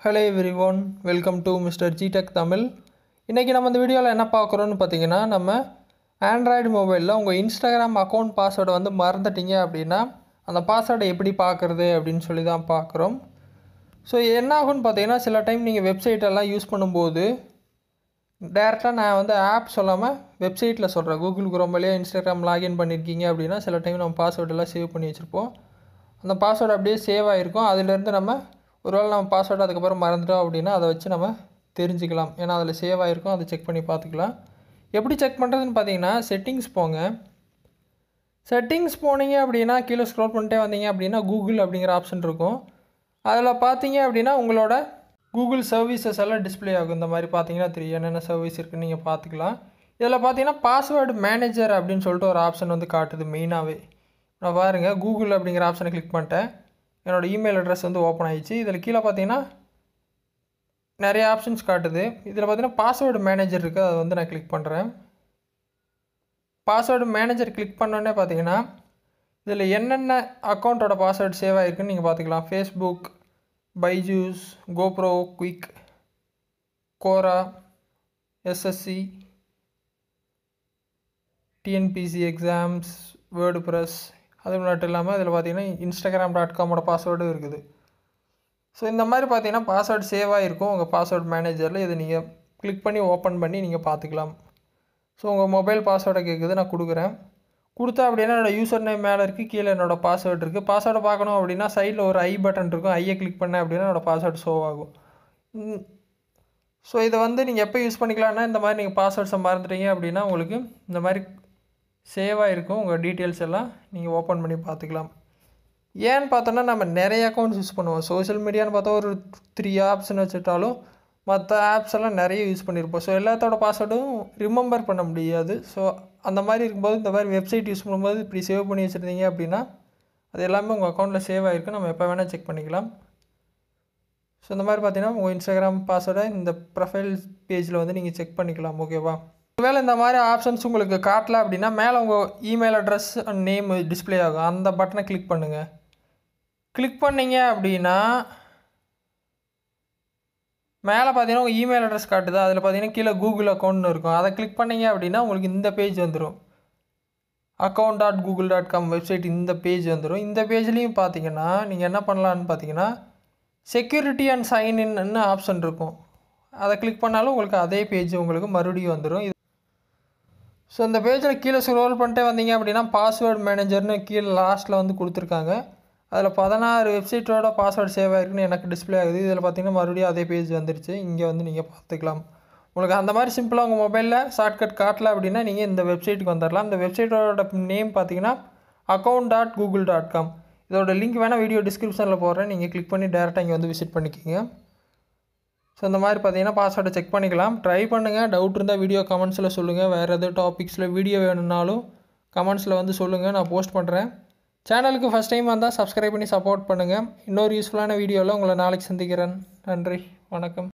Hello everyone, welcome to Mr. GTech Tamil. இன்னைக்கு நம்ம இந்த வீடியோல என்ன பார்க்கறோம்னு பாத்தீங்கன்னா நம்ம Android மொபைல்ல உங்க Instagram அக்கவுண்ட் பாஸ்வேர்ட் வந்து மறந்துட்டீங்க அப்படினா அந்த பாஸ்வேர்டை எப்படி பார்க்கிறது அப்படினு சொல்லி தான் பார்க்கறோம். சோ என்ன ஆகும்னு பாத்தீங்கன்னா சில டைம் நீங்க வெப்சைட் எல்லாம் யூஸ் பண்ணும்போது டைரக்டா நான் வந்து ஆப் சொல்லாம வெப்சைட்ல சொல்றேன். Google Chrome வழியா Instagram லாகின் பண்ணிருக்கீங்க அப்படினா சில டைம் நம்ம பாஸ்வேர்ட் எல்லாம் சேவ் பண்ணி வச்சிருப்போம். அந்த பாஸ்வேர்ட் அப்படியே சேவ் ஆயிருக்கும். அதில இருந்து நம்ம ஒருவேளை நம்ம பாஸ்வேர்ட் அதுக்கு அப்புறம் மறந்துட்டோம் அப்படினா அதை வச்சு நம்ம தெரிஞ்சுக்கலாம். ஏனா அதுல சேவ் ஆயிருக்கும். அதை செக் பண்ணி பார்த்துக்கலாம். எப்படி செக் பண்றதுன்னு பாத்தீங்கன்னா செட்டிங்ஸ் போங்க. செட்டிங்ஸ் போனீங்க அப்படினா கீழ ஸ்க்ரோல் பண்ணிட்டே வந்தீங்க அப்படினா Google அப்படிங்கற ஆப்ஷன் இருக்கும். அதுல பாத்தீங்க அப்படினா உங்களோட Google சர்வீசஸ் எல்லாம் டிஸ்ப்ளே ஆகும். இந்த மாதிரி பாத்தீங்கன்னா தெரியும் என்னென்ன சர்வீஸ் இருக்குன்னு நீங்க பார்த்துக்கலாம். இதல பாத்தீங்கன்னா பாஸ்வேர்ட் மேனேஜர் அப்படினு சொல்லிட்டு ஒரு ஆப்ஷன் வந்து காட்டுது மெயினாவே. நான் பாருங்க Google அப்படிங்கற ஆப்ஷனை கிளிக் பண்ணிட்டேன். என்னோட இமெயில் அட்ரஸ் வந்து ஓபன் ஆயிடுச்சு. இதல கீழ பாத்தீங்கன்னா நிறைய ஆப்ஷன்ஸ் காட்டுது. இதல பாத்தீங்கன்னா பாஸ்வேர்ட் மேனேஜர் இருக்கு. அதை வந்து நான் கிளிக் பண்றேன். பாஸ்வேர்ட் மேனேஜர் கிளிக் பண்ண உடனே பாத்தீங்கன்னா இதல என்னென்ன அக்கவுண்டோட பாஸ்வேர்ட் சேவ் ஆயிருக்குன்னு நீங்க பார்த்துக்கலாம். Facebook, Byju's, GoPro, Quick, Quora, SSC, TNPC exams, WordPress அது மட்டும் இல்லாம இதல பாத்தீங்கன்னா instagram.com ஓட பாஸ்வேர்டும் இருக்குது. சோ இந்த மாதிரி பாத்தீங்கன்னா பாஸ்வேர்ட் சேவ் ஆயிருக்கும் உங்க பாஸ்வேர்ட் மேனேஜர்ல. இத நீங்க கிளிக் பண்ணி ஓபன் பண்ணி நீங்க பார்த்துக்கலாம். சோ உங்க மொபைல் பாஸ்வேர்டை கேக்குது நான் கொடுக்கிறேன். கொடுத்தா அப்படினா என்னோட யூசர் நேம் மேல இருக்கு. கீழ என்னோட பாஸ்வேர்ட் இருக்கு. பாஸ்வேர்ட் பார்க்கணும் அப்படினா சைடுல ஒரு ஐ பட்டன் இருக்கும். ஐயை கிளிக் பண்ணேன் அப்படினா என்னோட பாஸ்வேர்ட் ஷோ ஆகும். சோ இத வந்து நீங்க எப்ப யூஸ் பண்ணிக்கலாம்னா இந்த மாதிரி நீங்க பாஸ்வேர்ட்ஸ் மறந்துட்டீங்க அப்படினா உங்களுக்கு இந்த மாதிரி சேவ் ஆயிருக்கும். உங்க டீடைல்ஸ் எல்லாம் நீங்க ஓபன் பண்ணி பார்த்துக்கலாம். ஏன் பார்த்தோம்னா நம்ம நிறைய அக்கவுண்ட்ஸ் யூஸ் பண்ணுவோம். சோஷியல் மீடியான்னு பார்த்தா ஒரு 3 ஆப்ஸ்னு வச்சிட்டாலும் மற்ற ஆப்ஸ் எல்லாம் நிறைய யூஸ் பண்ணியிருப்போம். ஸோ எல்லாத்தோட பாஸ்வேர்டும் ரிமெம்பர் பண்ண முடியாது. ஸோ அந்த மாதிரி இருக்கும்போது இந்த மாதிரி வெப்சைட் யூஸ் பண்ணும்போது இப்படி சேவ் பண்ணி வச்சுருந்தீங்க அப்படின்னா அது எல்லாமே உங்கள் அக்கௌண்ட்டில் சேவ் ஆகிருக்கு. நம்ம எப்போ வேணால் செக் பண்ணிக்கலாம். ஸோ இந்த மாதிரி பார்த்தீங்கன்னா உங்கள் இன்ஸ்டாகிராம் பாஸ்வேர்டை இந்த ப்ரொஃபைல் பேஜில் வந்து நீங்கள் செக் பண்ணிக்கலாம். ஓகேவா? ஒருவேளை இந்த மாதிரி ஆப்ஷன்ஸ் உங்களுக்கு காட்டல அப்படின்னா மேலே உங்கள் email address and name display ஆகும். அந்த பட்டனை கிளிக் பண்ணுங்கள். கிளிக் பண்ணீங்க அப்படின்னா மேலே பார்த்தீங்கன்னா உங்கள் இமெயில் அட்ரஸ் காட்டுது. அதில் பார்த்தீங்கன்னா கீழே கூகுள் அக்கௌண்ட்னு இருக்கும். அதை கிளிக் பண்ணீங்க அப்படின்னா உங்களுக்கு இந்த பேஜ் வந்துடும். account.google.com வெப்சைட் இந்த பேஜ் வந்துடும். இந்த பேஜ்லேயும் பார்த்தீங்கன்னா நீங்கள் என்ன பண்ணலான்னு பார்த்தீங்கன்னா செக்யூரிட்டி அண்ட் சைன் இன்னு ஆப்ஷன் இருக்கும். அதை கிளிக் பண்ணாலும் உங்களுக்கு அதே பேஜ் உங்களுக்கு மறுபடியும் வந்துடும். ஸோ இந்த பேஜில் கீழே ஸ்க்ரோல் பண்ணிட்டே வந்தீங்க அப்படின்னா பாஸ்வேர்ட் மேனேஜர்னு கீழே லாஸ்ட்டில் வந்து கொடுத்துருக்காங்க. அதில் 16 வெப்சைட்டோட பாஸ்வேர்ட் சேவ் ஆகிருக்குன்னு எனக்கு டிஸ்ப்ளே ஆகுது. இதில் பார்த்தீங்கன்னா மறுபடியும் அதே பேஜ் வந்துருச்சு. இங்கே வந்து நீங்கள் பார்த்துக்கலாம். உங்களுக்கு அந்த மாதிரி சிம்பிளாக உங்கள் மொபைலில் ஷார்ட்கட் காட்டல அப்படின்னா நீங்கள் இந்த வெப்சைட்டுக்கு வந்துடலாம். இந்த வெப்சைட்டோட நேம் பார்த்தீங்கன்னா account.google.com. இதோட லிங்க் வேணால் வீடியோ டிஸ்கிரிப்ஷனில் போடுறேன். நீங்கள் கிளிக் பண்ணி டேரெக்டாக இங்கே வந்து விசிட் பண்ணிக்கிங்க. ஸோ இந்த மாதிரி பார்த்தீங்கன்னா பாஸ்வேர்டை செக் பண்ணிக்கலாம். ட்ரை பண்ணுங்கள். டவுட் இருந்தால் வீடியோ கமெண்ட்ஸில் சொல்லுங்கள். வேறு எதாவது டாபிக்ஸில் வீடியோ வேணும்னாலும் கமெண்ட்ஸில் வந்து சொல்லுங்கள். நான் போஸ்ட் பண்ணுறேன். சேனலுக்கு ஃபஸ்ட் டைம் வந்தால் சப்ஸ்கிரைப் பண்ணி சப்போர்ட் பண்ணுங்கள். இன்னொரு யூஸ்ஃபுல்லான வீடியோவில் உங்களை நாளைக்கு சந்திக்கிறேன். நன்றி, வணக்கம்.